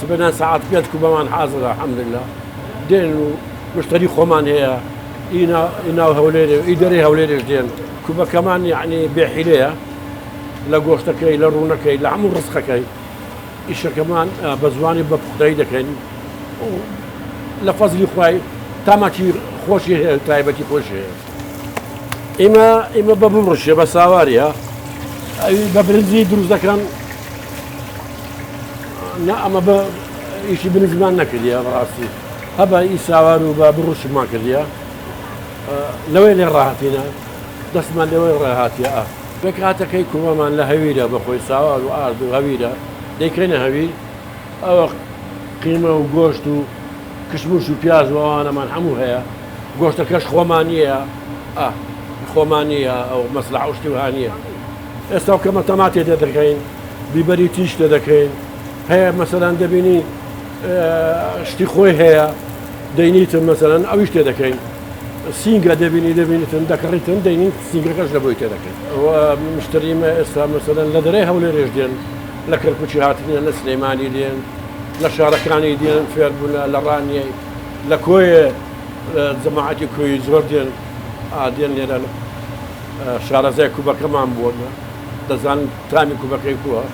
سبنا ساعات بيت كوبمان حاضر الحمد لله دين مشتري خمان هي إنا هوليري إداري هوليري دين كوبا كمان يعني بحيلة لا قوشتكي لا رونكي لا عمو رزقكي إيش كمان بزواني ببخداي دكين لفظ لي خواي تاماتي خوشي هي تايبتي خوشي إما ببرش بساواريا ببرزي دروز دكان نا أما إيش بنزمان نكليا راسي هبا إيساوار وببرش ما كليا لوين راحتنا دسمان لوين راحتيا بك هاتكي كمان لهويدا بخوي ساوار وأرض وهويدا ديكرنا هويد أو قيمة وجوشت وكشموش وبياز وأنا ما نحمو هيا جوشت كش خومانية خومانية أو مصلحة واشتوهانية استو كما طماطي تدكين ببريتيش تدكين هي مثلا دبيني اشتي خوي هيا دينيتن مثلا أو ايش تدكين سينجا دبيني دكريتن دينين سينجا كاش لبوي تدكين ومشتري ما اسا مثلا لدريها ولا رجدين لكن كوشي هاتني لسليماني دين لشاركاني دين فيربونا لراني لكوي جماعتي كوي زور دين لنا شارع زي كوبا كمان بودنا دزان تامي كوبا كيكوها